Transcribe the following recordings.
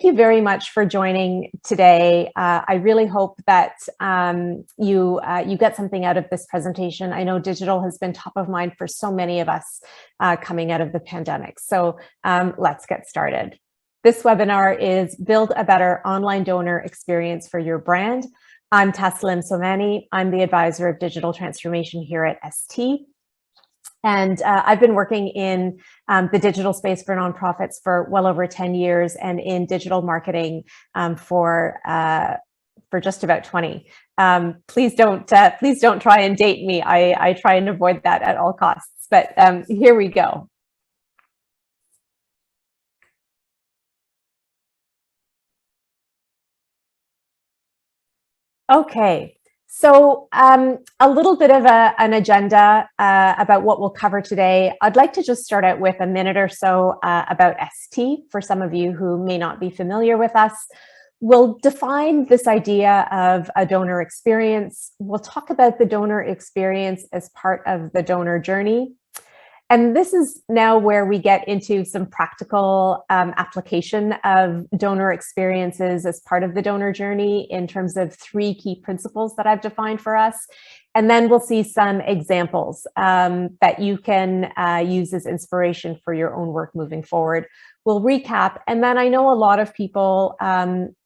you very much for joining today. I really hope that you get something out of this presentation. I know digital has been top of mind for so many of us coming out of the pandemic. So let's get started. This webinar is Build a Better Online Donor Experience for Your Brand. I'm Taslim Somani. I'm the advisor of digital transformation here at ST. And I've been working in the digital space for nonprofits for well over 10 years and in digital marketing for just about 20. Please don't try and date me. I try and avoid that at all costs, but here we go. Okay. So a little bit of an agenda about what we'll cover today. I'd like to just start out with a minute or so about ST for some of you who may not be familiar with us. We'll define this idea of a donor experience. We'll talk about the donor experience as part of the donor journey. And this is now where we get into some practical application of donor experiences as part of the donor journey in terms of 3 key principles that I've defined for us. And then we'll see some examples that you can use as inspiration for your own work moving forward. We'll recap. And then I know a lot of people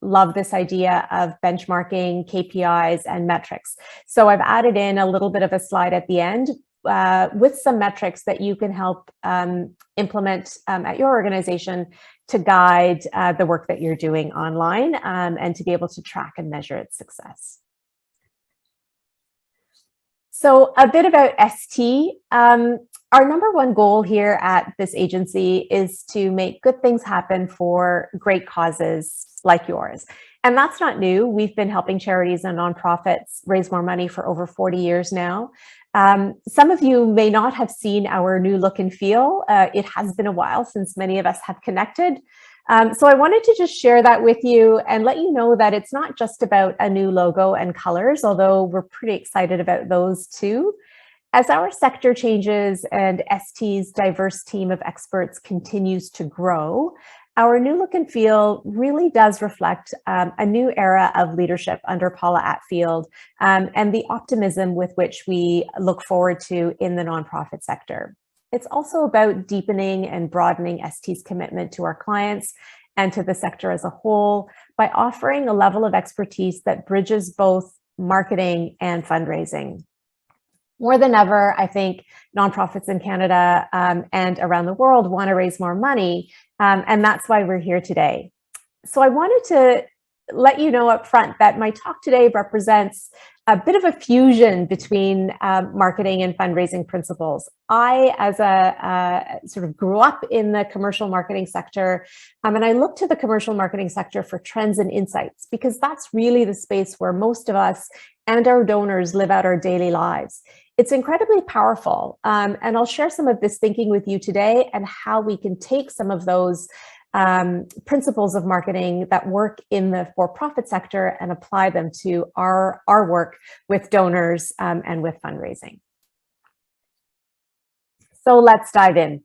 love this idea of benchmarking, KPIs, and metrics. So I've added in a little bit of a slide at the end with some metrics that you can help implement at your organization to guide the work that you're doing online and to be able to track and measure its success. So a bit about ST. Our number 1 goal here at this agency is to make good things happen for great causes like yours. And that's not new. We've been helping charities and nonprofits raise more money for over 40 years now. Some of you may not have seen our new look and feel. It has been a while since many of us have connected. So I wanted to just share that with you and let you know that it's not just about a new logo and colors, although we're pretty excited about those too. As our sector changes and ST's diverse team of experts continues to grow, our new look and feel really does reflect a new era of leadership under Paula Atfield and the optimism with which we look forward to in the nonprofit sector. It's also about deepening and broadening ST's commitment to our clients and to the sector as a whole by offering a level of expertise that bridges both marketing and fundraising. More than ever, I think nonprofits in Canada and around the world want to raise more money, and that's why we're here today. So I wanted to let you know up front that my talk today represents a bit of a fusion between marketing and fundraising principles. I, as a sort of grew up in the commercial marketing sector, and I look to the commercial marketing sector for trends and insights, because that's really the space where most of us and our donors live out our daily lives. It's incredibly powerful, and I'll share some of this thinking with you today and how we can take some of those principles of marketing that work in the for-profit sector and apply them to our work with donors and with fundraising. So let's dive in.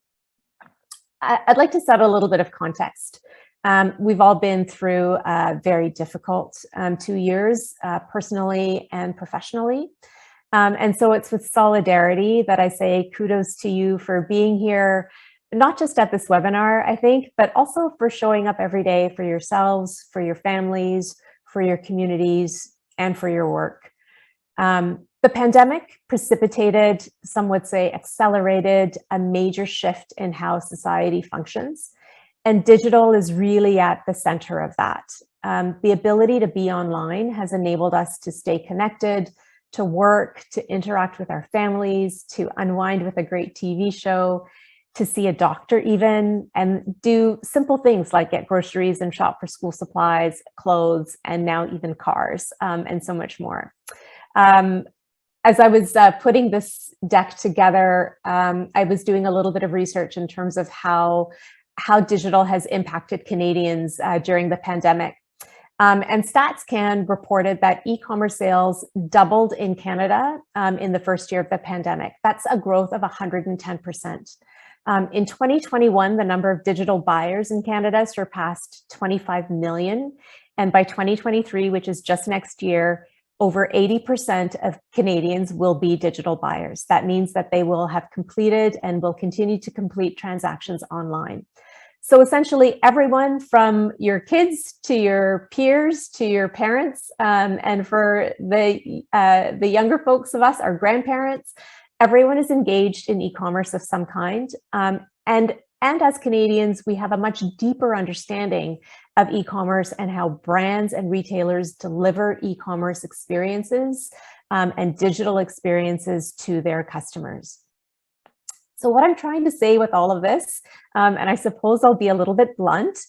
I'd like to set a little bit of context. We've all been through a very difficult 2 years, personally and professionally. And so it's with solidarity that I say kudos to you for being here, not just at this webinar, I think, but also for showing up every day for yourselves, for your families, for your communities, and for your work. The pandemic precipitated, some would say accelerated, a major shift in how society functions. And digital is really at the center of that. The ability to be online has enabled us to stay connected, to work, to interact with our families, to unwind with a great TV show, to see a doctor even, and do simple things like get groceries and shop for school supplies, clothes, and now even cars, and so much more. As I was putting this deck together, I was doing a little bit of research in terms of how digital has impacted Canadians during the pandemic. And StatsCan reported that e-commerce sales doubled in Canada in the first year of the pandemic. That's a growth of 110%. In 2021, the number of digital buyers in Canada surpassed 25 million. And by 2023, which is just next year, over 80% of Canadians will be digital buyers. That means that they will have completed and will continue to complete transactions online. So essentially everyone from your kids to your peers to your parents, and for the younger folks of us, our grandparents, everyone is engaged in e-commerce of some kind. And as Canadians, we have a much deeper understanding of e-commerce and how brands and retailers deliver e-commerce experiences and digital experiences to their customers. So what I'm trying to say with all of this, and I suppose I'll be a little bit blunt,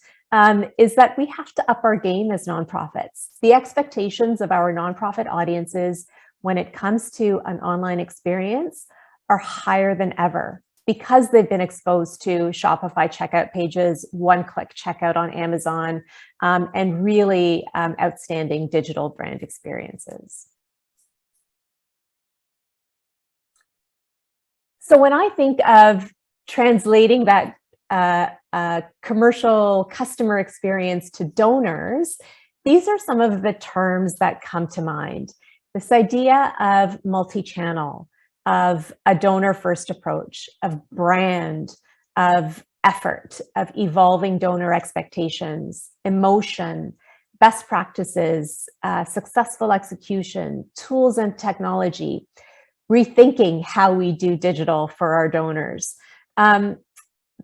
is that we have to up our game as nonprofits. The expectations of our nonprofit audiences when it comes to an online experience are higher than ever because they've been exposed to Shopify checkout pages, OneClick checkout on Amazon, and really outstanding digital brand experiences. So when I think of translating that commercial customer experience to donors, these are some of the terms that come to mind. This idea of multi-channel, of a donor-first approach, of brand, of effort, of evolving donor expectations, emotion, best practices, successful execution, tools and technology, rethinking how we do digital for our donors.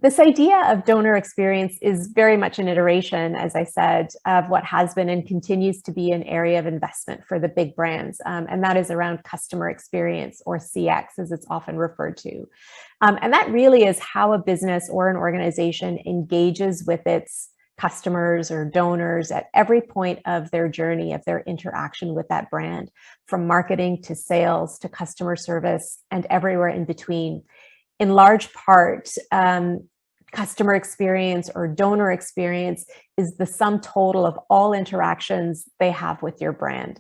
This idea of donor experience is very much an iteration, as I said, of what has been and continues to be an area of investment for the big brands, and that is around customer experience, or CX as it's often referred to. And that really is how a business or an organization engages with its customers or donors at every point of their journey, of their interaction with that brand, from marketing to sales to customer service and everywhere in between. In large part, customer experience or donor experience is the sum total of all interactions they have with your brand.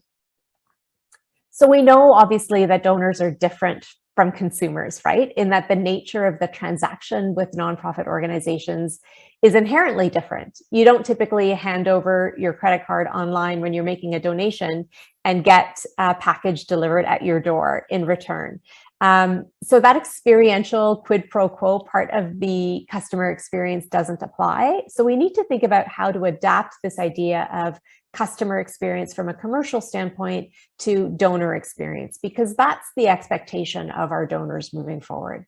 So we know obviously that donors are different from consumers, right? In that the nature of the transaction with nonprofit organizations is inherently different. You don't typically hand over your credit card online when you're making a donation and get a package delivered at your door in return. So that experiential quid pro quo part of the customer experience doesn't apply. So we need to think about how to adapt this idea of customer experience from a commercial standpoint to donor experience, because that's the expectation of our donors moving forward.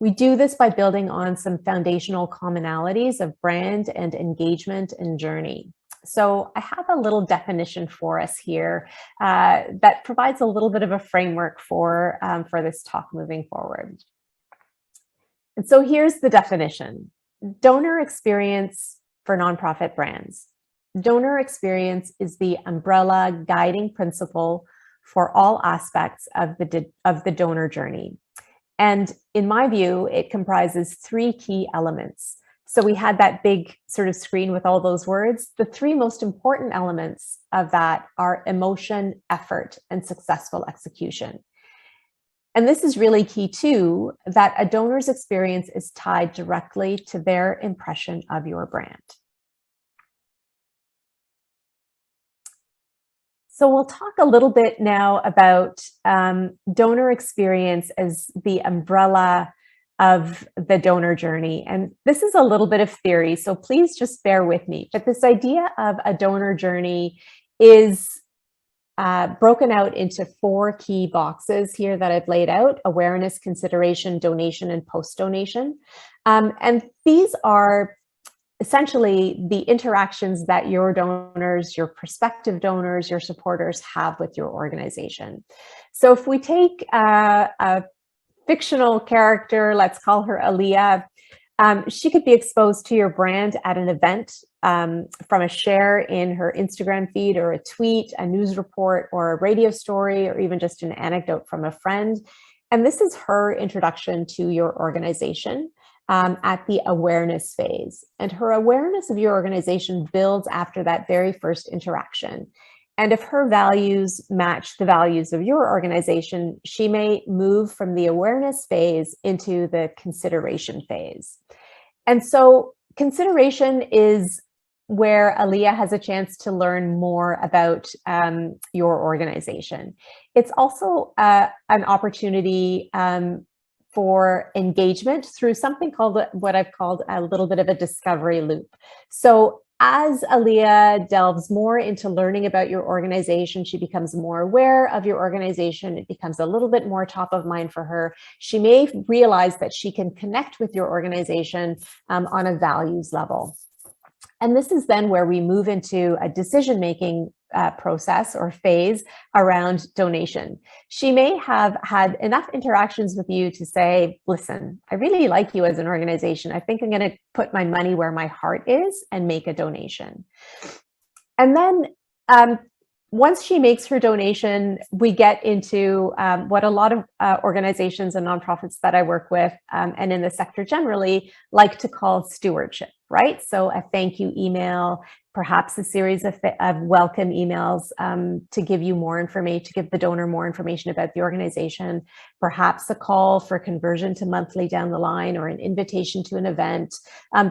We do this by building on some foundational commonalities of brand and engagement and journey. So I have a little definition for us here that provides a little bit of a framework for this talk moving forward. And so here's the definition. Donor experience for nonprofit brands. Donor experience is the umbrella guiding principle for all aspects of the donor journey. And in my view, it comprises three key elements. So we had that big sort of screen with all those words. The three most important elements of that are emotion, effort, and successful execution. And this is really key too, that a donor's experience is tied directly to their impression of your brand. So we'll talk a little bit now about donor experience as the umbrella of the donor journey. And this is a little bit of theory, so please just bear with me. But this idea of a donor journey is broken out into four key boxes here that I've laid out: awareness, consideration, donation, and post-donation. And these are essentially the interactions that your donors, your prospective donors, your supporters have with your organization. So if we take a fictional character, let's call her Aaliyah, she could be exposed to your brand at an event from a share in her Instagram feed, or a tweet, a news report, or a radio story, or even just an anecdote from a friend. And this is her introduction to your organization at the awareness phase. And her awareness of your organization builds after that very first interaction. And if her values match the values of your organization, she may move from the awareness phase into the consideration phase. And so consideration is where Aaliyah has a chance to learn more about your organization. It's also an opportunity for engagement through something called what I've called a little bit of a discovery loop. So as Aaliyah delves more into learning about your organization, she becomes more aware of your organization. It becomes a little bit more top of mind for her. She may realize that she can connect with your organization on a values level. And this is then where we move into a decision-making process or phase around donation. She may have had enough interactions with you to say, listen, I really like you as an organization. I think I'm going to put my money where my heart is and make a donation. And then once she makes her donation, we get into what a lot of organizations and nonprofits that I work with and in the sector generally like to call stewardship, right? So a thank you email, perhaps a series of welcome emails to give you more information, to give the donor more information about the organization, perhaps a call for conversion to monthly down the line or an invitation to an event.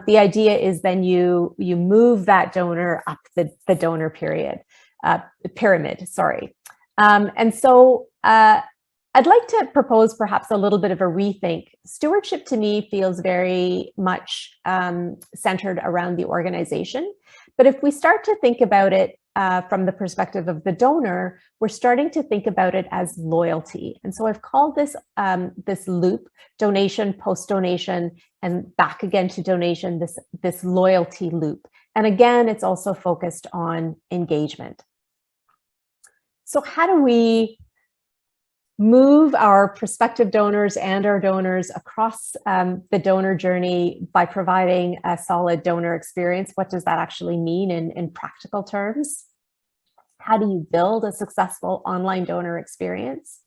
The idea is then you move that donor up the donor pyramid, sorry. And so I'd like to propose perhaps a little bit of a rethink. Stewardship to me feels very much centered around the organization. But if we start to think about it from the perspective of the donor, we're starting to think about it as loyalty. And so I've called this this loop, donation, post-donation, and back again to donation, this loyalty loop. And again, it's also focused on engagement. So how do we move our prospective donors and our donors across the donor journey by providing a solid donor experience? What does that actually mean in practical terms? How do you build a successful online donor experience?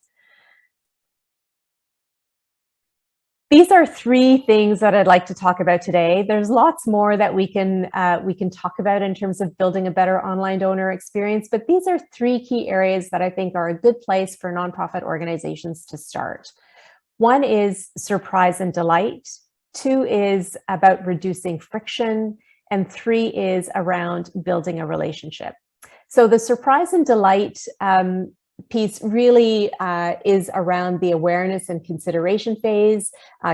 These are three things that I'd like to talk about today. There's lots more that we can talk about in terms of building a better online donor experience, but these are three key areas that I think are a good place for nonprofit organizations to start. One is surprise and delight. Two is about reducing friction. And three is around building a relationship. So the surprise and delight piece really is around the awareness and consideration phase,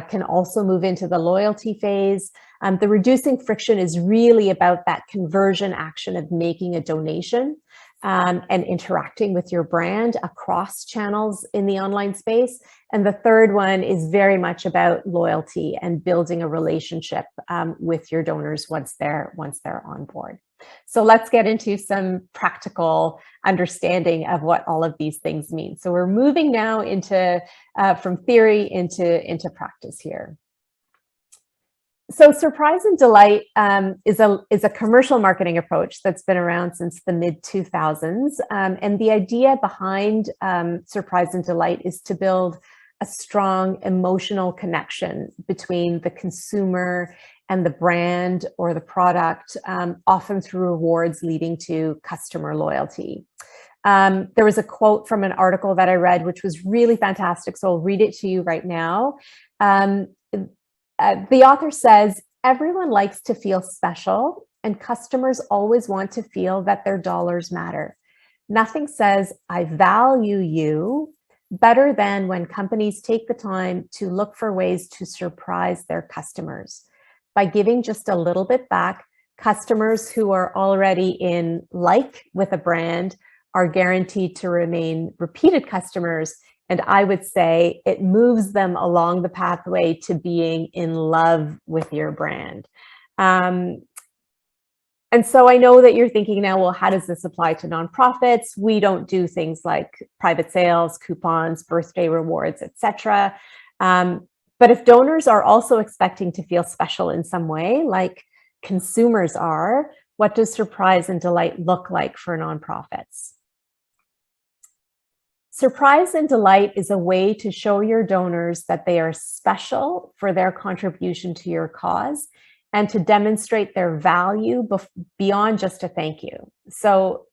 can also move into the loyalty phase. The reducing friction is really about that conversion action of making a donation and interacting with your brand across channels in the online space. And the third one is very much about loyalty and building a relationship with your donors once they're on board. So let's get into some practical understanding of what all of these things mean. So we're moving now into from theory into practice here. So surprise and delight is a commercial marketing approach that's been around since the mid-2000s. And the idea behind surprise and delight is to build a strong emotional connection between the consumer and the brand or the product, often through rewards leading to customer loyalty. There was a quote from an article that I read, which was really fantastic. So I'll read it to you right now. The author says, everyone likes to feel special, and customers always want to feel that their dollars matter. Nothing says, I value you, better than when companies take the time to look for ways to surprise their customers. By giving just a little bit back, customers who are already in like with a brand are guaranteed to remain repeated customers. And I would say it moves them along the pathway to being in love with your brand. And so I know that you're thinking now, well, how does this apply to nonprofits? We don't do things like private sales, coupons, birthday rewards, etc. But if donors are also expecting to feel special in some way, like consumers are, what does surprise and delight look like for nonprofits? Surprise and delight is a way to show your donors that they are special for their contribution to your cause and to demonstrate their value beyond just a thank you. So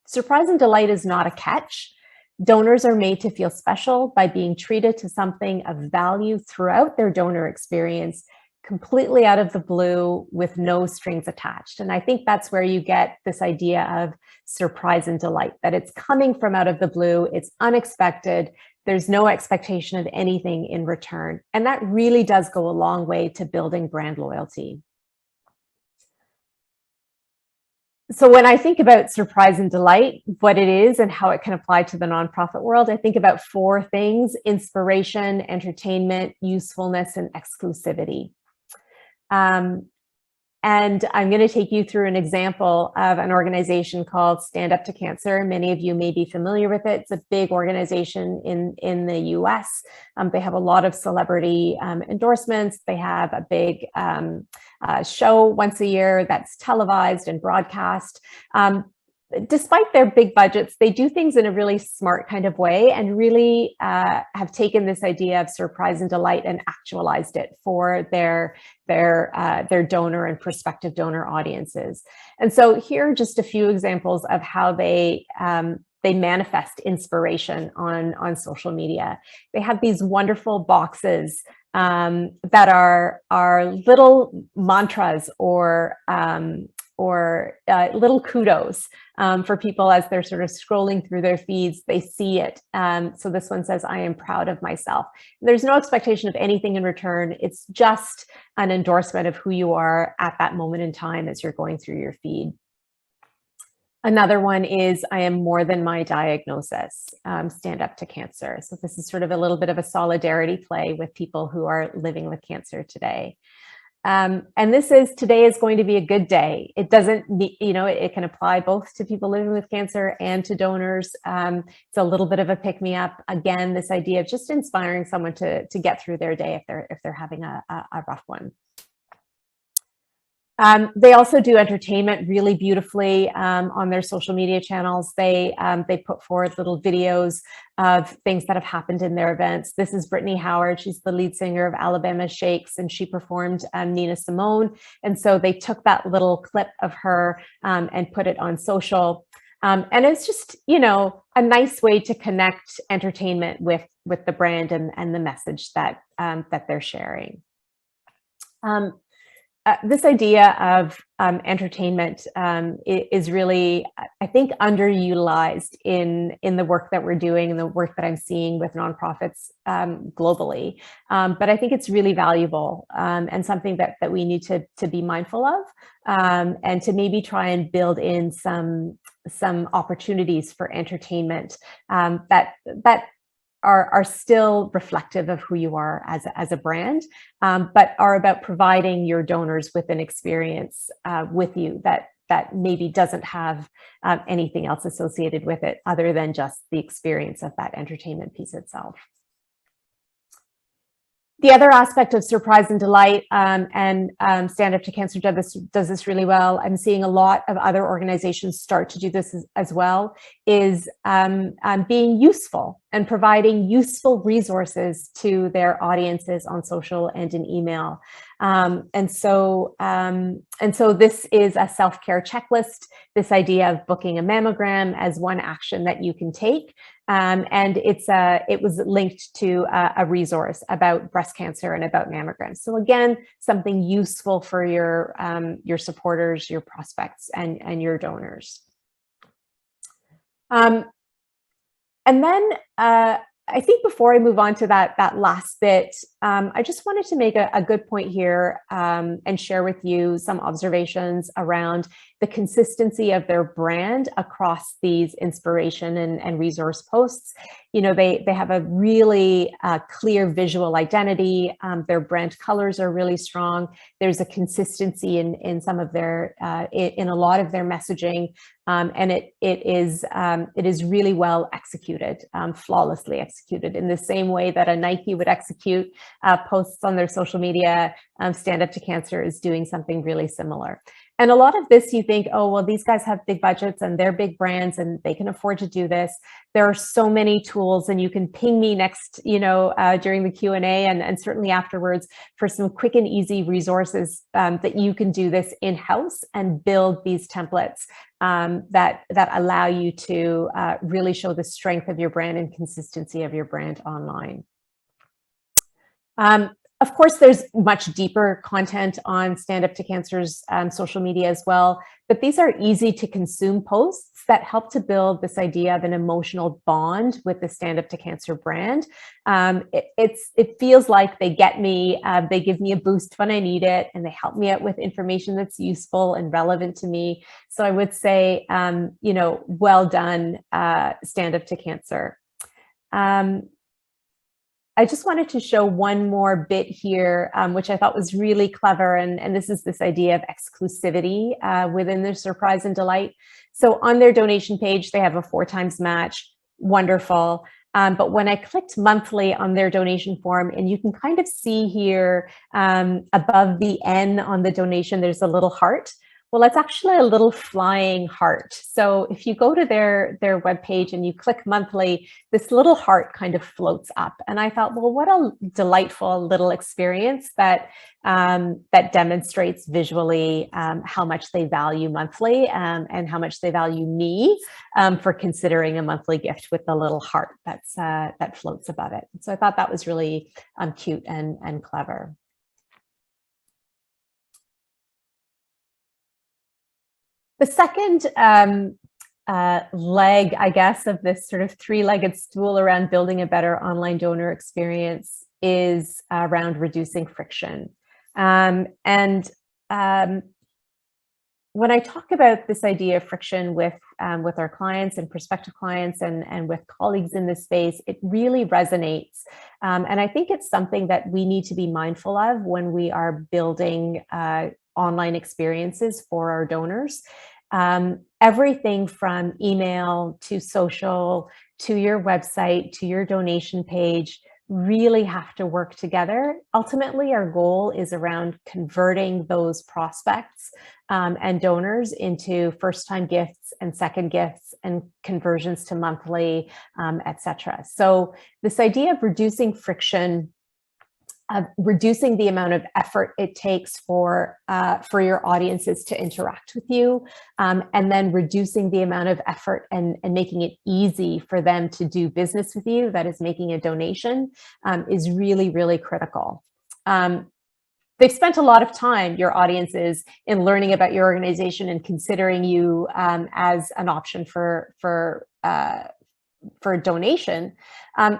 Surprise and delight is not a catch. Donors are made to feel special by being treated to something of value throughout their donor experience, completely out of the blue with no strings attached. And I think that's where you get this idea of surprise and delight, that it's coming from out of the blue, it's unexpected, there's no expectation of anything in return. And that really does go a long way to building brand loyalty. So when I think about surprise and delight, what it is and how it can apply to the nonprofit world, I think about four things: inspiration, entertainment, usefulness, and exclusivity. And I'm going to take you through an example of an organization called Stand Up to Cancer. Many of you may be familiar with it. It's a big organization in the US. They have a lot of celebrity endorsements. They have a big show once a year that's televised and broadcast. Despite their big budgets, they do things in a really smart kind of way and really have taken this idea of surprise and delight and actualized it for their donor and prospective donor audiences. And so here are just a few examples of how they manifest inspiration on social media. They have these wonderful boxes that are little mantras or little kudos for people as they're sort of scrolling through their feeds. They see it. So this one says, "I am proud of myself." There's no expectation of anything in return. It's just an endorsement of who you are at that moment in time as you're going through your feed. Another one is, "I am more than my diagnosis, Stand Up to Cancer." So this is sort of a little bit of a solidarity play with people who are living with cancer today. And this is, "Today is going to be a good day." It doesn't, it can apply both to people living with cancer and to donors. It's a little bit of a pick-me-up. Again, this idea of just inspiring someone to get through their day if they're having a rough one. They also do entertainment really beautifully on their social media channels. They put forward little videos of things that have happened in their events. This is Brittany Howard. She's the lead singer of Alabama Shakes, and she performed Nina Simone. And so they took that little clip of her and put it on social. And it's just, a nice way to connect entertainment with the brand and the message that they're sharing. This idea of entertainment is really, I think, underutilized in the work that we're doing and the work that I'm seeing with nonprofits globally. But I think it's really valuable and something that we need to be mindful of and to maybe try and build in some opportunities for entertainment that are still reflective of who you are as a brand, but are about providing your donors with an experience with you that maybe doesn't have anything else associated with it other than just the experience of that entertainment piece itself. The other aspect of surprise and delight, and Stand Up to Cancer does this really well. I'm seeing a lot of other organizations start to do this as well, is being useful and providing useful resources to their audiences on social and in email. And so this is a self-care checklist, this idea of booking a mammogram as one action that you can take. And it was linked to a resource about breast cancer and about mammograms. So again, something useful for your supporters, your prospects, and your donors. And then I think before I move on to that last bit, I just wanted to make a good point here and share with you some observations around the consistency of their brand across these inspiration and resource posts. They have a really clear visual identity. Their brand colors are really strong. There's a consistency in some of their in a lot of their messaging, and it is really well executed, flawlessly executed, in the same way that a Nike would execute posts on their social media. Stand Up to Cancer is doing something really similar. And a lot of this, you think, oh, well, these guys have big budgets and they're big brands and they can afford to do this. There are so many tools, and you can ping me next, during the Q&A and certainly afterwards for some quick and easy resources that you can do this in-house and build these templates that allow you to really show the strength of your brand and consistency of your brand online. Of course, there's much deeper content on Stand Up to Cancer's social media as well, but these are easy to consume posts that help to build this idea of an emotional bond with the Stand Up to Cancer brand. It feels like they get me, they give me a boost when I need it, and they help me out with information that's useful and relevant to me. So I would say, well done, Stand Up to Cancer. I just wanted to show one more bit here, which I thought was really clever. And this is this idea of exclusivity within their Surprise and Delight. So on their donation page, they have a 4 times match. Wonderful. But when I clicked monthly on their donation form, and you can kind of see here above the N on the donation, there's a little heart. Well, it's actually a little flying heart. So if you go to their webpage and you click monthly, this little heart kind of floats up. And I thought, well, what a delightful little experience that that demonstrates visually how much they value monthly and how much they value me for considering a monthly gift with the little heart that floats above it. So I thought that was really cute and clever. The second leg, I guess, of this sort of 3-legged stool around building a better online donor experience is around reducing friction. When I talk about this idea of friction with our clients and prospective clients and with colleagues in this space, it really resonates. And I think it's something that we need to be mindful of when we are building online experiences for our donors. Everything from email to social to your website to your donation page really have to work together. Ultimately, our goal is around converting those prospects and donors into first-time gifts and second gifts and conversions to monthly, etc. So this idea of reducing friction, reducing the amount of effort it takes for your audiences to interact with you, and then reducing the amount of effort and making it easy for them to do business with you, that is making a donation, is really, really critical. They've spent a lot of time, your audiences, in learning about your organization and considering you as an option for a donation.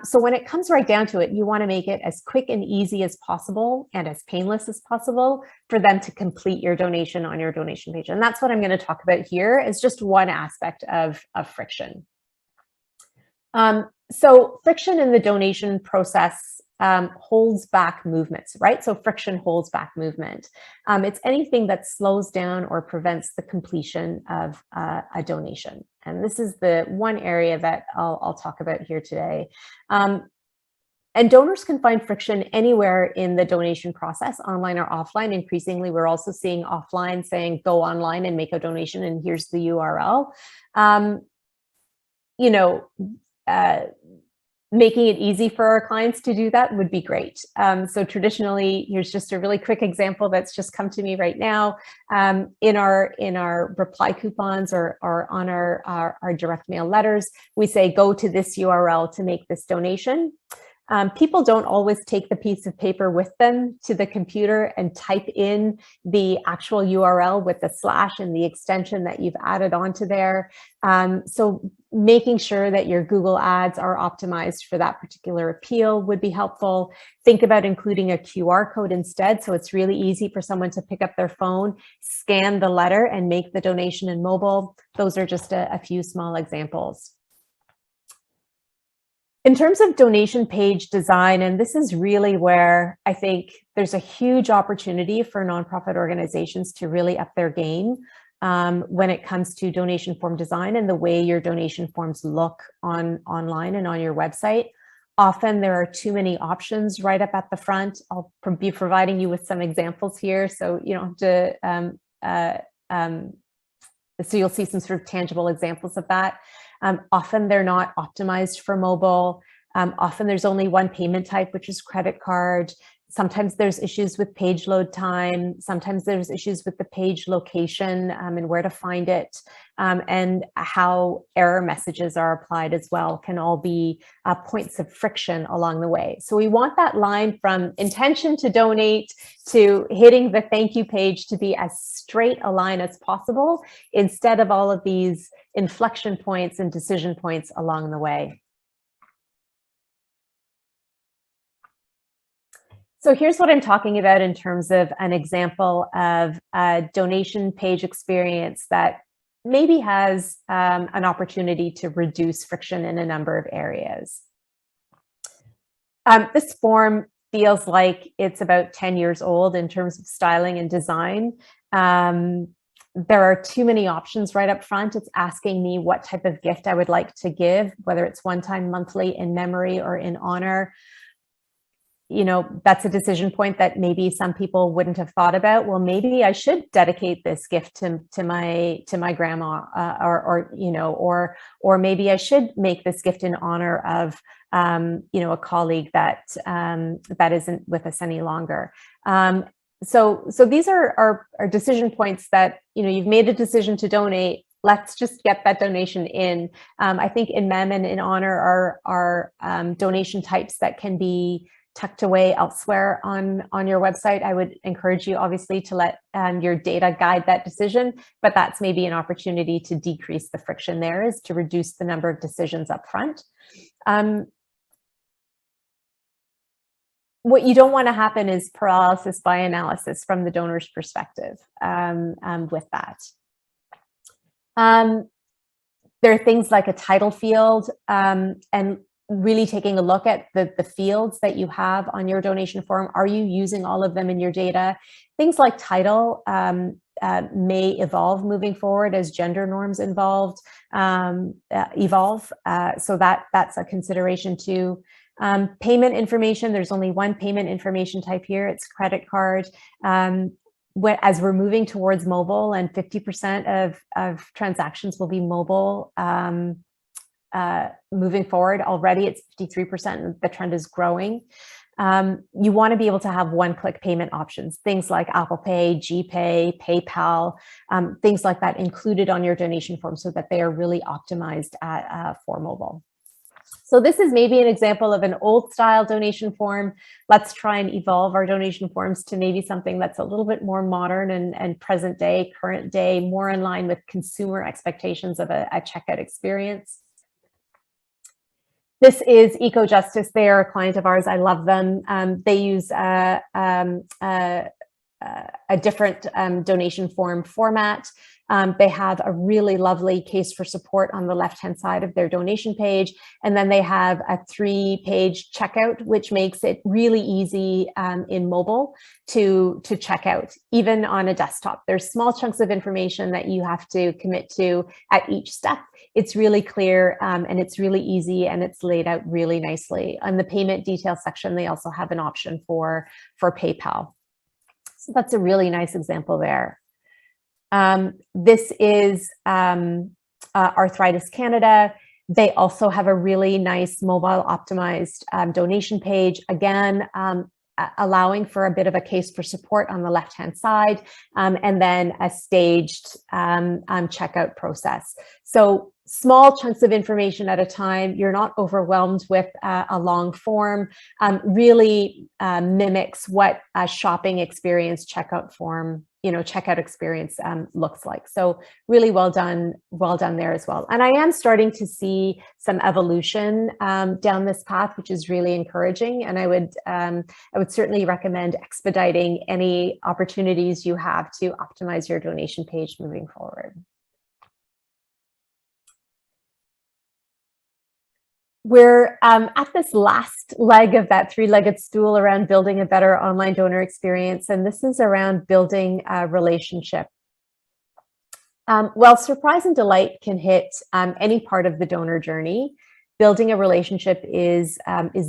So when it comes right down to it, you want to make it as quick and easy as possible and as painless as possible for them to complete your donation on your donation page. And that's what I'm going to talk about here, is just one aspect of friction. So friction in the donation process holds back movements, right? So friction holds back movement. It's anything that slows down or prevents the completion of a donation. And this is the one area that I'll talk about here today. And donors can find friction anywhere in the donation process, online or offline. Increasingly, we're also seeing offline saying, go online and make a donation, and here's the URL. Making it easy for our clients to do that would be great. So traditionally, here's just a really quick example that's just come to me right now. In our reply coupons or on our direct mail letters, we say, go to this URL to make this donation. People don't always take the piece of paper with them to the computer and type in the actual URL with the slash and the extension that you've added onto there. So making sure that your Google ads are optimized for that particular appeal would be helpful. Think about including a QR code instead, so it's really easy for someone to pick up their phone, scan the letter, and make the donation in mobile. Those are just a few small examples. In terms of donation page design, and this is really where I think there's a huge opportunity for nonprofit organizations to really up their game when it comes to donation form design and the way your donation forms look online and on your website. Often there are too many options right up at the front. I'll be providing you with some examples here, so you don't have to, so you'll see some sort of tangible examples of that. Often they're not optimized for mobile. Often there's only one payment type, which is credit card. Sometimes there's issues with page load time. Sometimes there's issues with the page location and where to find it, and how error messages are applied as well can all be points of friction along the way. So we want that line from intention to donate to hitting the thank you page to be as straight a line as possible, instead of all of these inflection points and decision points along the way. So here's what I'm talking about in terms of an example of a donation page experience that maybe has an opportunity to reduce friction in a number of areas. This form feels like it's about 10 years old in terms of styling and design. There are too many options right up front. It's asking me what type of gift I would like to give, whether it's one time, monthly, in memory, or in honor. You know, that's a decision point that maybe some people wouldn't have thought about. Well, maybe I should dedicate this gift to my grandma, or maybe I should make this gift in honor of a colleague that isn't with us any longer. So these are decision points that, you've made a decision to donate. Let's just get that donation in. I think in mem and in honor are donation types that can be tucked away elsewhere on your website. I would encourage you, obviously, to let your data guide that decision, but that's maybe an opportunity to decrease the friction there, is to reduce the number of decisions up front. What you don't want to happen is paralysis by analysis from the donor's perspective with that. There are things like a title field, and really taking a look at the fields that you have on your donation form. Are you using all of them in your data? Things like title may evolve moving forward as gender norms evolve. So that's a consideration too. Payment information, there's only one payment information type here, it's credit card. As we're moving towards mobile, and 50% of transactions will be mobile, moving forward. Already it's 53%, and the trend is growing. You want to be able to have one-click payment options, things like Apple Pay, GPay, PayPal, things like that included on your donation form, so that they are really optimized for mobile. So this is maybe an example of an old style donation form. Let's try and evolve our donation forms to maybe something that's a little bit more modern and present day, current day, more in line with consumer expectations of a checkout experience. This is EcoJustice. They are a client of ours. I love them. They use a different donation form format. They have a really lovely case for support on the left-hand side of their donation page. And then they have a 3-page checkout, which makes it really easy in mobile to check out, even on a desktop. There's small chunks of information that you have to commit to at each step. It's really clear, and it's really easy, and it's laid out really nicely. On the payment detail section, they also have an option for PayPal. So that's a really nice example there. This is Arthritis Canada. They also have a really nice mobile optimized donation page, again, allowing for a bit of a case for support on the left-hand side, and then a staged checkout process. So small chunks of information at a time. You're not overwhelmed with a long form. Really mimics what a shopping experience checkout form, checkout experience looks like. So really well done there as well. And I am starting to see some evolution down this path, which is really encouraging. And I would certainly recommend expediting any opportunities you have to optimize your donation page moving forward. We're at this last leg of that 3-legged stool around building a better online donor experience, and this is around building a relationship. While surprise and delight can hit any part of the donor journey, building a relationship is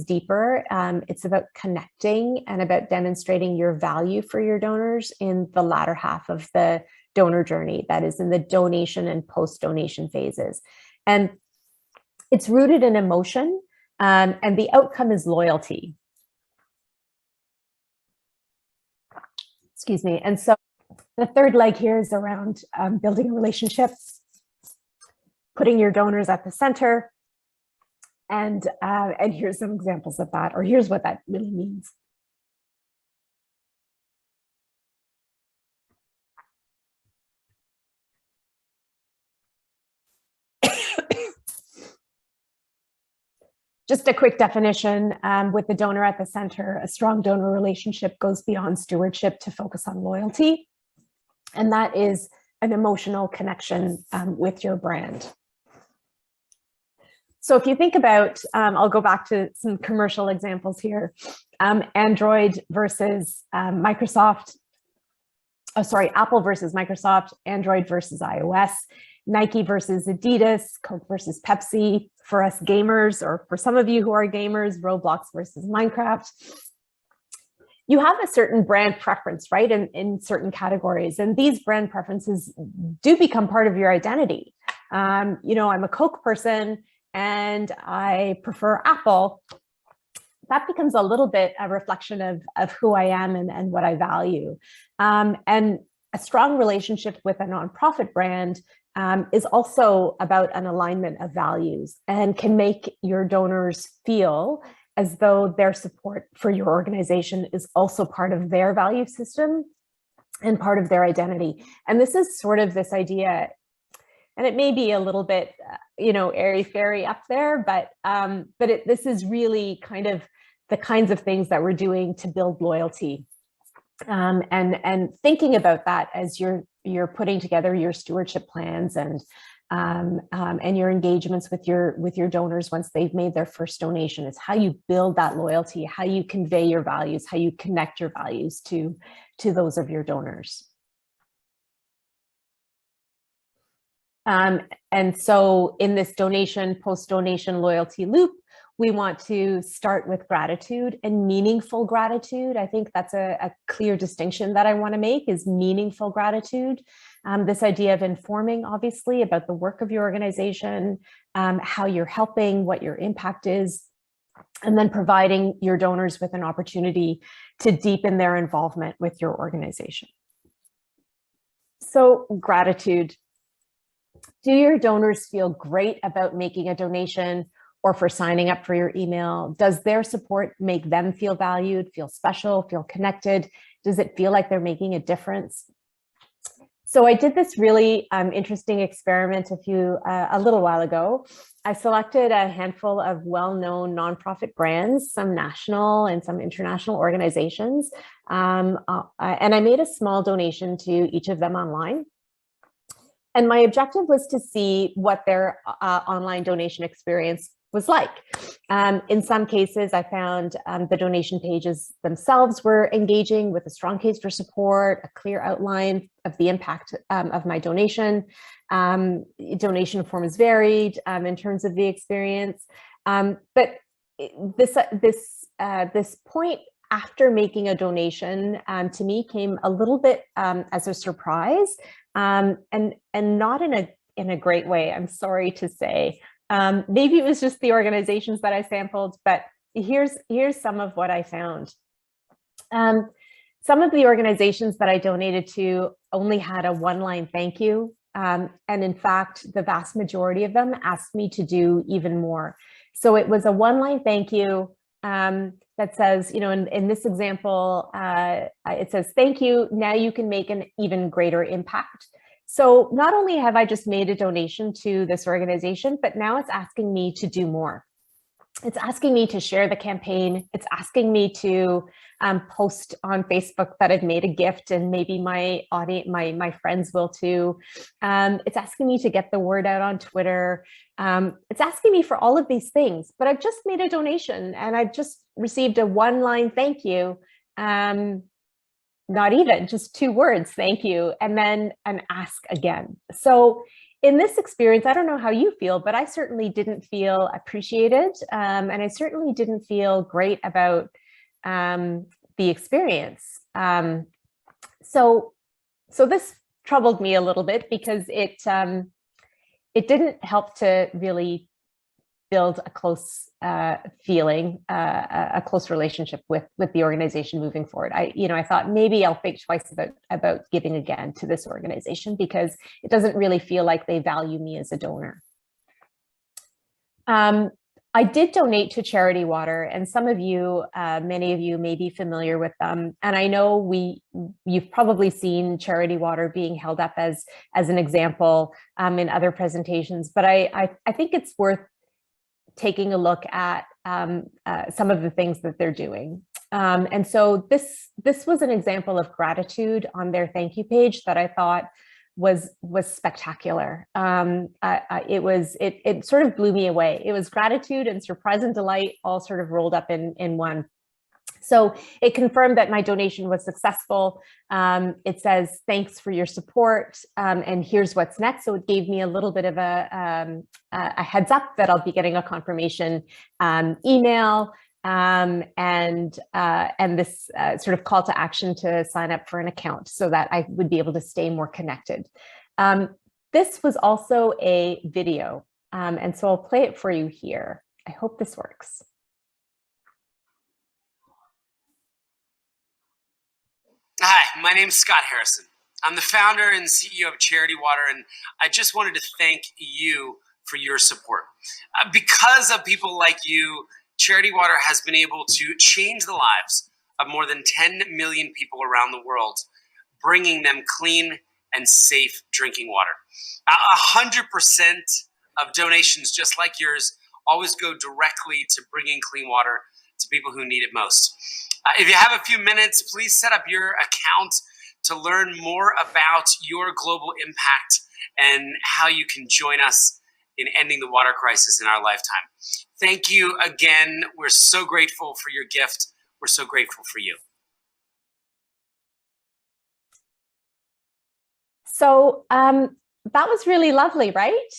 deeper. It's about connecting and about demonstrating your value for your donors in the latter half of the donor journey, that is in the donation and post-donation phases. And it's rooted in emotion, and the outcome is loyalty. Excuse me. And so the third leg here is around building relationships, putting your donors at the center. And here's some examples of that, or here's what that really means. Just a quick definition with the donor at the center, a strong donor relationship goes beyond stewardship to focus on loyalty. And that is an emotional connection with your brand. So if you think about, I'll go back to some commercial examples here, Android versus Microsoft, Apple versus Microsoft, Android versus iOS, Nike versus Adidas, Coke versus Pepsi, for us gamers, or for some of you who are gamers, Roblox versus Minecraft. You have a certain brand preference, right, in certain categories, and these brand preferences do become part of your identity. You know, I'm a Coke person and I prefer Apple. That becomes a little bit a reflection of who I am and what I value. And a strong relationship with a nonprofit brand is also about an alignment of values and can make your donors feel as though their support for your organization is also part of their value system and part of their identity. And this is sort of this idea, and it may be a little bit, you know, airy-fairy up there, but this is really kind of the kinds of things that we're doing to build loyalty. And thinking about that as you're putting together your stewardship plans and your engagements with your donors once they've made their first donation, is how you build that loyalty, how you convey your values, how you connect your values to those of your donors. And so in this donation, post-donation loyalty loop, we want to start with gratitude and meaningful gratitude. I think that's a clear distinction that I want to make, is meaningful gratitude. This idea of informing, obviously, about the work of your organization, how you're helping, what your impact is, and then providing your donors with an opportunity to deepen their involvement with your organization. So, gratitude. Do your donors feel great about making a donation or for signing up for your email? Does their support make them feel valued, feel special, feel connected? Does it feel like they're making a difference? So I did this really interesting experiment a little while ago. I selected a handful of well-known nonprofit brands, some national and some international organizations, and I made a small donation to each of them online. And my objective was to see what their online donation experience was like. In some cases, I found the donation pages themselves were engaging with a strong case for support, a clear outline of the impact of my donation. Donation forms varied in terms of the experience. But this point after making a donation to me came a little bit as a surprise, and not in a great way, I'm sorry to say. Maybe it was just the organizations that I sampled, but here's some of what I found. Some of the organizations that I donated to only had a one-line thank you. And in fact, the vast majority of them asked me to do even more. So it was a one-line thank you that says, you know, in this example, it says, thank you, now you can make an even greater impact. So not only have I just made a donation to this organization, but now it's asking me to do more. It's asking me to share the campaign. It's asking me to post on Facebook that I've made a gift, and maybe my audience, my friends will too. It's asking me to get the word out on Twitter. It's asking me for all of these things, but I've just made a donation and I've just received a one-line thank you. Not even, just 2 words, thank you, and then an ask again. So in this experience, I don't know how you feel, but I certainly didn't feel appreciated, and I certainly didn't feel great about the experience. So this troubled me a little bit because it didn't help to really build a close feeling, a close relationship with the organization moving forward. I thought maybe I'll think twice about giving again to this organization, because it doesn't really feel like they value me as a donor. I did donate to Charity Water, and some of you, many of you may be familiar with them. And I know you've probably seen Charity Water being held up as an example in other presentations, but I think it's worth taking a look at some of the things that they're doing. And so this was an example of gratitude on their thank you page that I thought was spectacular. It sort of blew me away. It was gratitude and surprise and delight all sort of rolled up in one. So it confirmed that my donation was successful. It says, thanks for your support, and here's what's next. So it gave me a little bit of a heads up that I'll be getting a confirmation email, and this sort of call to action to sign up for an account so that I would be able to stay more connected. This was also a video, and so I'll play it for you here. I hope this works. Hi, my name is Scott Harrison. I'm the founder and CEO of Charity Water, and I just wanted to thank you for your support. Because of people like you, Charity Water has been able to change the lives of more than 10 million people around the world, bringing them clean and safe drinking water. 100% of donations just like yours always go directly to bringing clean water to people who need it most. If you have a few minutes, please set up your account to learn more about your global impact and how you can join us in ending the water crisis in our lifetime. Thank you again. We're so grateful for your gift. We're so grateful for you. So that was really lovely, right?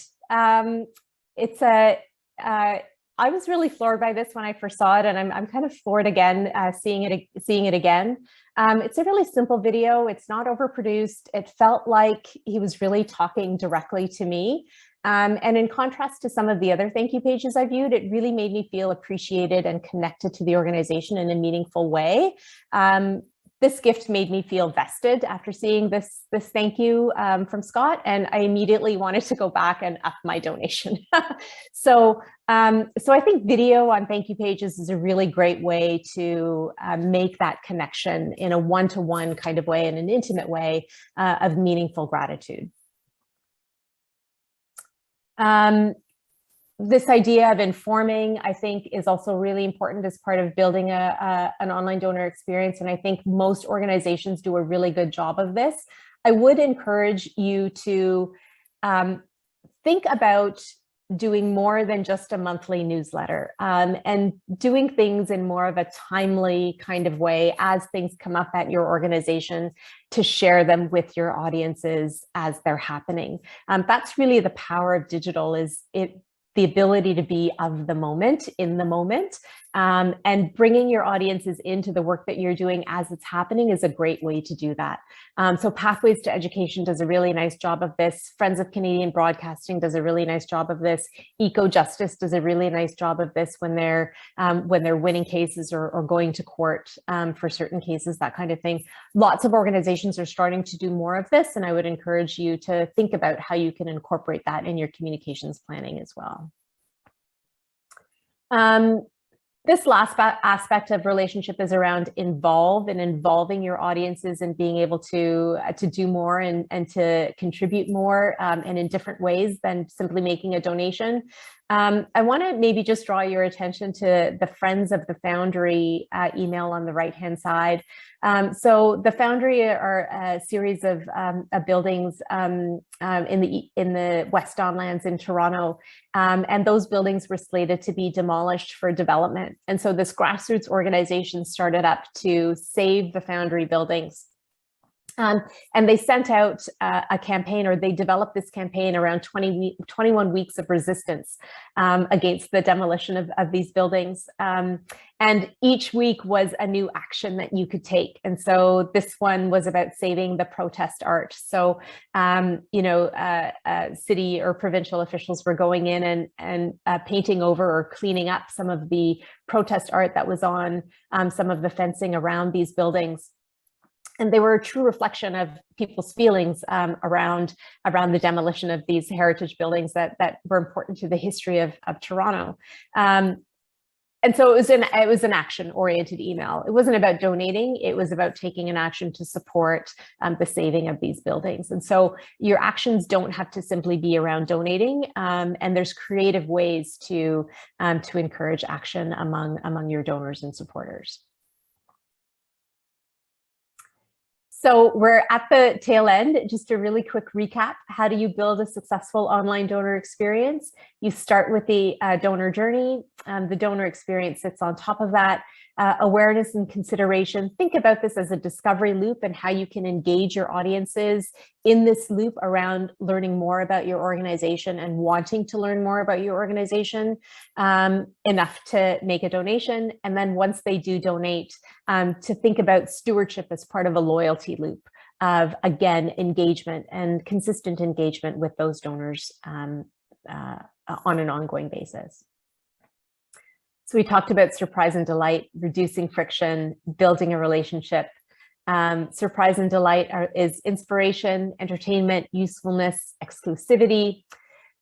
I was really floored by this when I first saw it, and I'm kind of floored again seeing it again. It's a really simple video. It's not overproduced. It felt like he was really talking directly to me. And in contrast to some of the other thank you pages I viewed, it really made me feel appreciated and connected to the organization in a meaningful way. This gift made me feel vested after seeing this thank you from Scott, and I immediately wanted to go back and up my donation. So I think video on thank you pages is a really great way to make that connection in a one-to-one kind of way, in an intimate way of meaningful gratitude. This idea of informing, I think, is also really important as part of building an online donor experience. And I think most organizations do a really good job of this. I would encourage you to think about doing more than just a monthly newsletter, and doing things in more of a timely kind of way as things come up at your organization, to share them with your audiences as they're happening. That's really the power of digital, is the ability to be of the moment, in the moment, and bringing your audiences into the work that you're doing as it's happening is a great way to do that. So Pathways to Education does a really nice job of this. Friends of Canadian Broadcasting does a really nice job of this. Eco Justice does a really nice job of this when they're winning cases or going to court for certain cases, that kind of thing. Lots of organizations are starting to do more of this, and I would encourage you to think about how you can incorporate that in your communications planning as well. This last aspect of relationship is around involving your audiences and being able to do more and to contribute more and in different ways than simply making a donation. I want to maybe just draw your attention to the Friends of the Foundry email on the right-hand side. So the Foundry are a series of buildings in the West Don Lands in Toronto, and those buildings were slated to be demolished for development. And so this grassroots organization started up to save the Foundry buildings. And they sent out a campaign, or they developed this campaign around 21 weeks of resistance against the demolition of these buildings. And each week was a new action that you could take. And so this one was about saving the protest art. So, city or provincial officials were going in and painting over or cleaning up some of the protest art that was on some of the fencing around these buildings. And they were a true reflection of people's feelings around the demolition of these heritage buildings that were important to the history of Toronto. And so it was an action-oriented email. It wasn't about donating. It was about taking an action to support the saving of these buildings. And so your actions don't have to simply be around donating. And there's creative ways to encourage action among your donors and supporters. So we're at the tail end. Just a really quick recap. How do you build a successful online donor experience? You start with the donor journey. The donor experience sits on top of that. Awareness and consideration. Think about this as a discovery loop and how you can engage your audiences in this loop around learning more about your organization and wanting to learn more about your organization enough to make a donation. And then once they do donate, to think about stewardship as part of a loyalty loop of, again, engagement and consistent engagement with those donors on an ongoing basis. So we talked about surprise and delight, reducing friction, building a relationship. Surprise and delight is inspiration, entertainment, usefulness, exclusivity,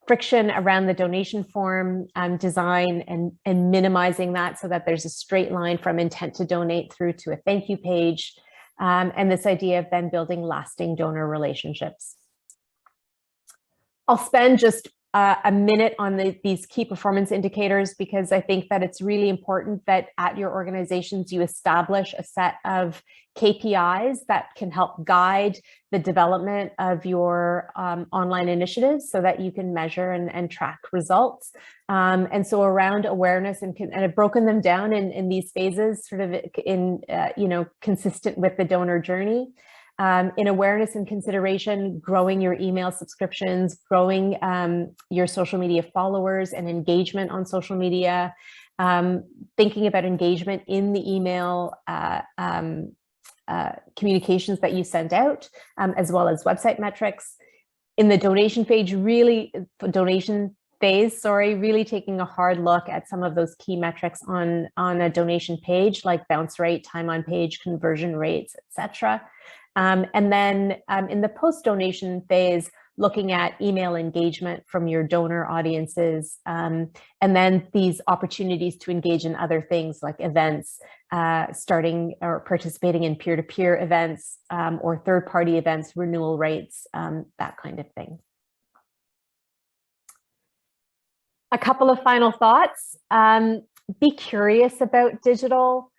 friction around the donation form design and minimizing that so that there's a straight line from intent to donate through to a thank you page. And this idea of then building lasting donor relationships. I'll spend just a minute on these key performance indicators, because I think that it's really important that at your organizations you establish a set of KPIs that can help guide the development of your online initiatives so that you can measure and track results. And so around awareness, and I've broken them down in these phases, sort of consistent with the donor journey. In awareness and consideration, growing your email subscriptions, growing your social media followers and engagement on social media, thinking about engagement in the email communications that you send out, as well as website metrics. In the donation phase, really taking a hard look at some of those key metrics on a donation page, like bounce rate, time on page, conversion rates, etc. And then in the post-donation phase, looking at email engagement from your donor audiences, and then these opportunities to engage in other things like events, starting or participating in peer-to-peer events or third-party events, renewal rates, that kind of thing. A couple of final thoughts. Be curious about digital.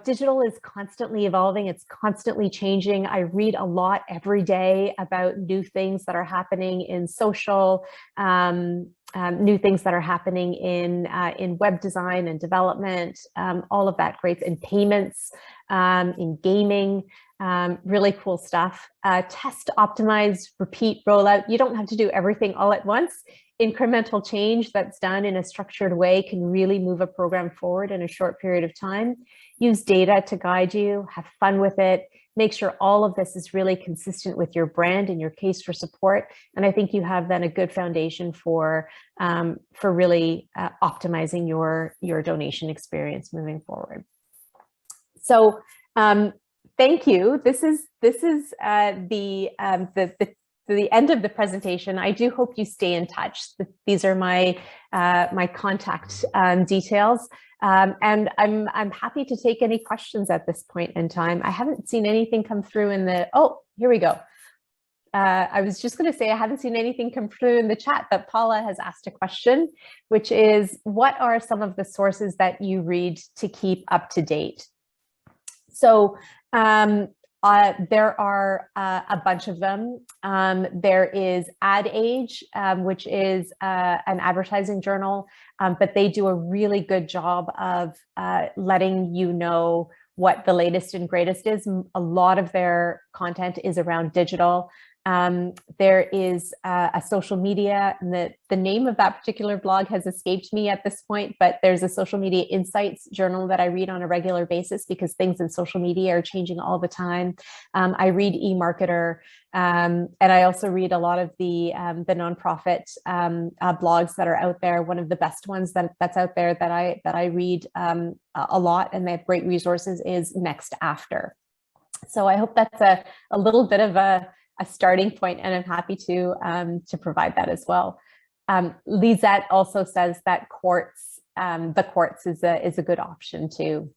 Digital is constantly evolving. It's constantly changing. I read a lot every day about new things that are happening in social, new things that are happening in web design and development, all of that great, in payments, in gaming, really cool stuff. Test, optimize, repeat, rollout. You don't have to do everything all at once. Incremental change that's done in a structured way can really move a program forward in a short period of time. Use data to guide you, have fun with it, make sure all of this is really consistent with your brand and your case for support. And I think you have then a good foundation for really optimizing your donation experience moving forward. So thank you. This is the end of the presentation. I do hope you stay in touch. These are my my contact details, and I'm happy to take any questions at this point in time. I haven't seen anything come through in the, oh, here we go. I was just going to say I haven't seen anything come through in the chat, but Paula has asked a question, which is, what are some of the sources that you read to keep up to date? So there are a bunch of them. There is Ad Age, which is an advertising journal, but they do a really good job of letting you know what the latest and greatest is. A lot of their content is around digital. There is a social media, and the name of that particular blog has escaped me at this point, but there's a social media insights journal that I read on a regular basis because things in social media are changing all the time. I read eMarketer, and I also read a lot of the nonprofit blogs that are out there. One of the best ones that's out there that I read a lot, and they have great resources, is Next After. So I hope that's a little bit of a starting point, and I'm happy to provide that as well. Lisette also says that Quartz, the Quartz is a good option too.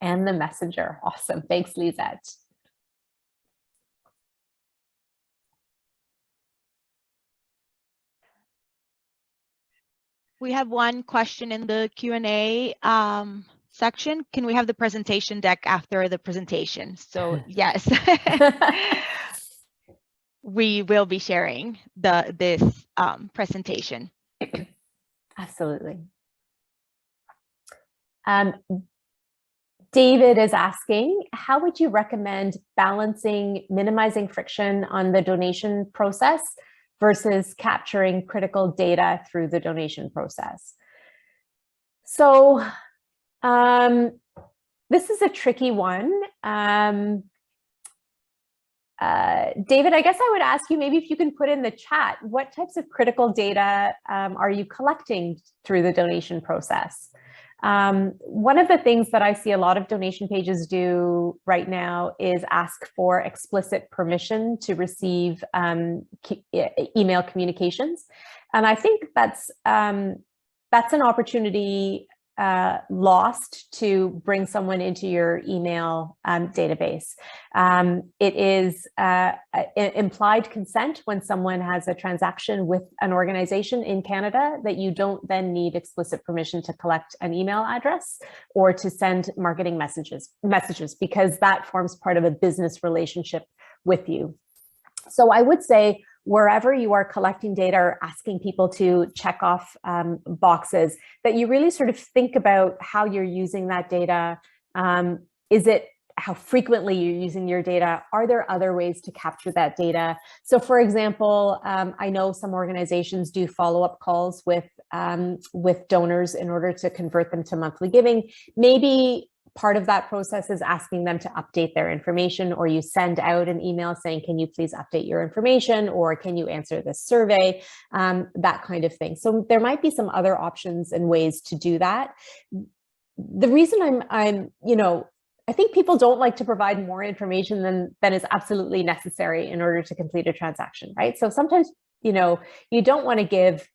And the Messenger, awesome. Thanks, Lisette. We have one question in the Q&A section. Can we have the presentation deck after the presentation? So yes, we will be sharing this presentation. Absolutely. David is asking, how would you recommend balancing minimizing friction on the donation process versus capturing critical data through the donation process? So this is a tricky one. David, I guess I would ask you, maybe if you can put in the chat, what types of critical data are you collecting through the donation process? One of the things that I see a lot of donation pages do right now is ask for explicit permission to receive email communications. And I think that's an opportunity lost to bring someone into your email database. It is implied consent when someone has a transaction with an organization in Canada that you don't then need explicit permission to collect an email address or to send marketing messages because that forms part of a business relationship with you. So I would say wherever you are collecting data or asking people to check off boxes, that you really sort of think about how you're using that data. Is it how frequently you're using your data? Are there other ways to capture that data? So for example, I know some organizations do follow-up calls with donors in order to convert them to monthly giving. Maybe part of that process is asking them to update their information, or you send out an email saying, can you please update your information, or can you answer this survey, that kind of thing. So there might be some other options and ways to do that. The reason I think people don't like to provide more information than is absolutely necessary in order to complete a transaction, right? So sometimes, you don't want to give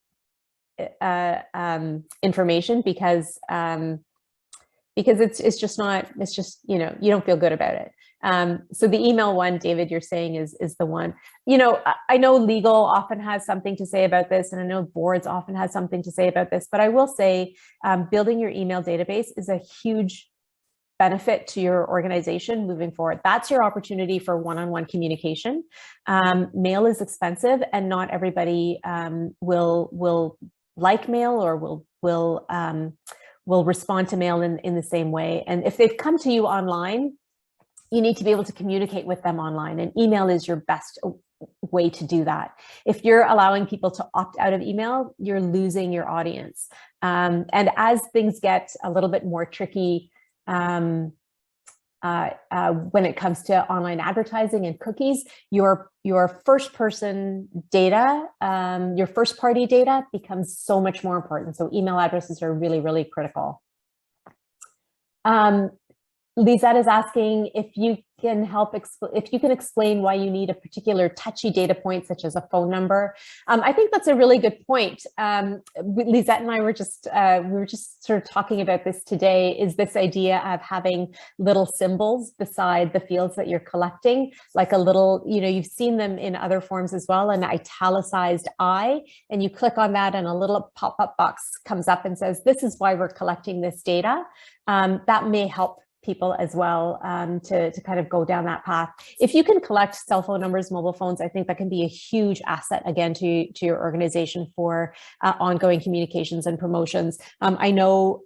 information because it's just, you don't feel good about it. So the email one, David, you're saying is the one. I know legal often has something to say about this, and I know boards often has something to say about this, but I will say building your email database is a huge benefit to your organization moving forward. That's your opportunity for one-on-one communication. Mail is expensive, and not everybody will like mail or will respond to mail in the same way. And if they've come to you online, you need to be able to communicate with them online, and email is your best way to do that. If you're allowing people to opt out of email, you're losing your audience. And as things get a little bit more tricky when it comes to online advertising and cookies, your first person data, your first party data becomes so much more important. So email addresses are really, really critical. Lisette is asking if you can explain why you need a particular touchy data point, such as a phone number. I think that's a really good point. Lisette and I were just sort of talking about this today, is this idea of having little symbols beside the fields that you're collecting, like a little, you've seen them in other forms as well, an italicized I, and you click on that and a little pop-up box comes up and says, this is why we're collecting this data. That may help people as well to kind of go down that path. If you can collect cell phone numbers, mobile phones, I think that can be a huge asset again to your organization for ongoing communications and promotions. I know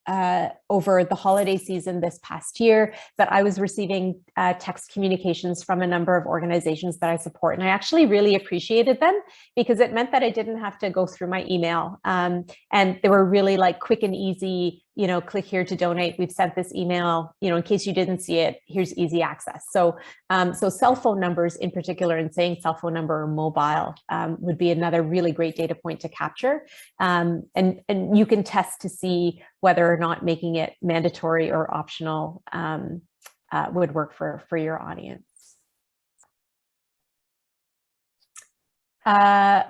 over the holiday season this past year that I was receiving text communications from a number of organizations that I support. And I actually really appreciated them because it meant that I didn't have to go through my email. And they were really like quick and easy, you know, click here to donate. We've sent this email, you know, in case you didn't see it, here's easy access. So, so cell phone numbers in particular, and saying cell phone number or mobile would be another really great data point to capture. And you can test to see whether or not making it mandatory or optional would work for your audience.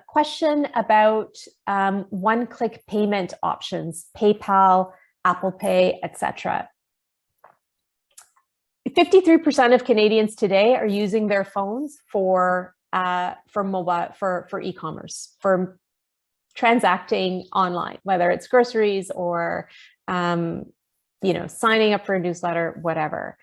Question about one-click payment options, PayPal, Apple Pay, etc. 53% of Canadians today are using their phones for mobile, for e-commerce, for transacting online, whether it's groceries or you know, signing up for a newsletter, whatever,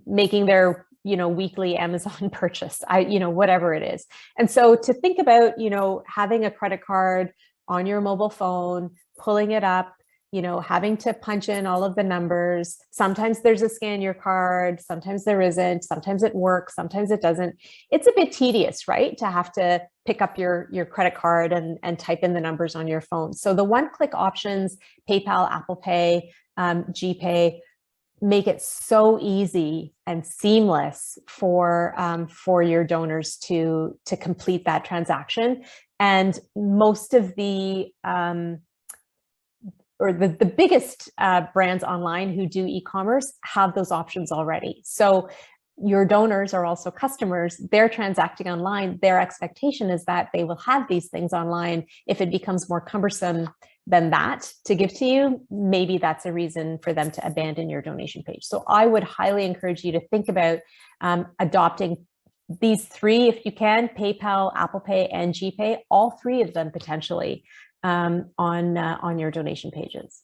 making their, you know, weekly Amazon purchase, you know, whatever it is. And so to think about, you know, having a credit card on your mobile phone, pulling it up, you know, having to punch in all of the numbers. Sometimes there's a scan your card, sometimes there isn't, sometimes it works, sometimes it doesn't. It's a bit tedious, right? To have to pick up your credit card and type in the numbers on your phone. So the one-click options, PayPal, Apple Pay, GPay, make it so easy and seamless for your donors to complete that transaction. And most of the or the biggest brands online who do e-commerce have those options already. So your donors are also customers, they're transacting online. Their expectation is that they will have these things online. If it becomes more cumbersome than that to give to you, maybe that's a reason for them to abandon your donation page. So I would highly encourage you to think about adopting these three, if you can: PayPal, Apple Pay, and GPay, all three of them potentially on your donation pages.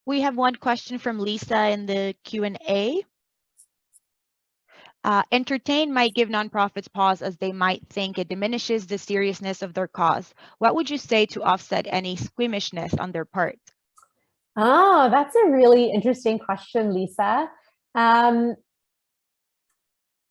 We have one question from Lisa in the Q&A. Entertain might give nonprofits pause as they might think it diminishes the seriousness of their cause. What would you say to offset any squeamishness on their part? Oh, that's a really interesting question, Lisa.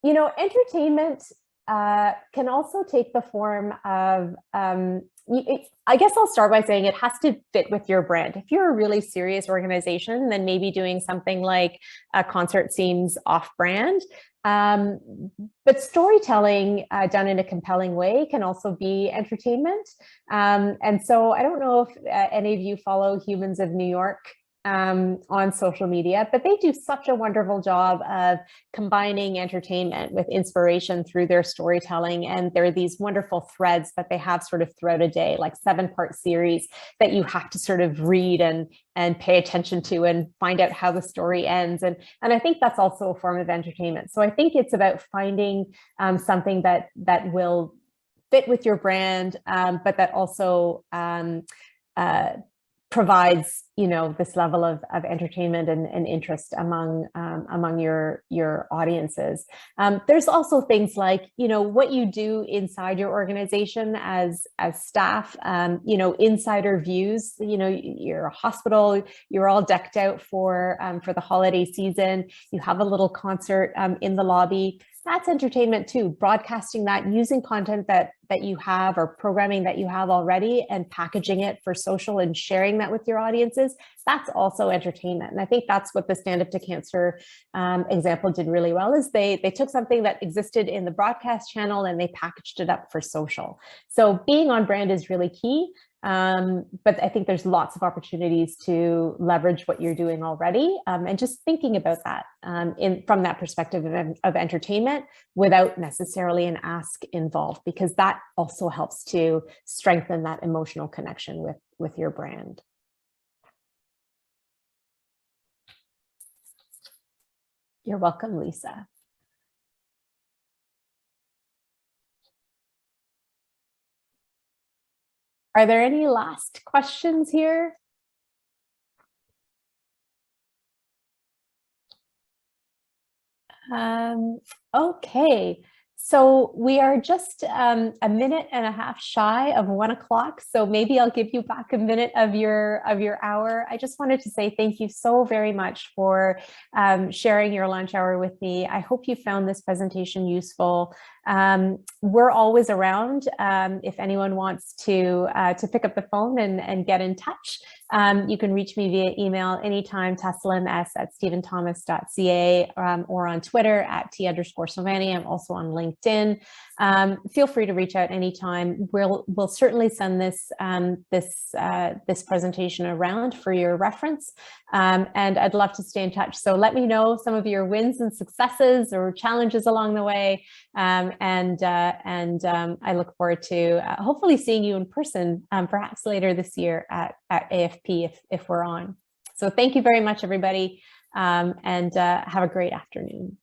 You know, entertainment can also take the form of, I guess I'll start by saying it has to fit with your brand. If you're a really serious organization, then maybe doing something like a concert seems off-brand. But storytelling done in a compelling way can also be entertainment. And so I don't know if any of you follow Humans of New York on social media, but they do such a wonderful job of combining entertainment with inspiration through their storytelling. And there are these wonderful threads that they have sort of throughout a day, like 7-part series that you have to sort of read and pay attention to and find out how the story ends. And I think that's also a form of entertainment. So I think it's about finding something that will fit with your brand, but that also provides, you know, this level of entertainment and interest among your audiences. There's also things like, you know, what you do inside your organization as staff, you know, insider views. You know, you're a hospital, you're all decked out for the holiday season. You have a little concert in the lobby. That's entertainment too. Broadcasting that, using content that you have or programming that you have already and packaging it for social and sharing that with your audiences, that's also entertainment. And I think that's what the Stand Up to Cancer example did really well, is they took something that existed in the broadcast channel and they packaged it up for social. So being on brand is really key. But I think there's lots of opportunities to leverage what you're doing already, and just thinking about that from that perspective of entertainment without necessarily an ask involved, because that also helps to strengthen that emotional connection with your brand. You're welcome, Lisa. Are there any last questions here? Okay, So we are just a minute and a half shy of 1 o'clock. So maybe I'll give you back a minute of your hour. I just wanted to say thank you so very much for sharing your lunch hour with me. I hope you found this presentation useful. We're always around if anyone wants to pick up the phone and get in touch. You can reach me via email anytime, taslim@stephenthomas.ca, or on Twitter at @T_Somani. I'm also on LinkedIn. Feel free to reach out anytime. We'll certainly send this this presentation around for your reference, and I'd love to stay in touch. So let me know some of your wins and successes or challenges along the way, and I look forward to hopefully seeing you in person, perhaps later this year at AFP if we're on. So thank you very much, everybody, and have a great afternoon.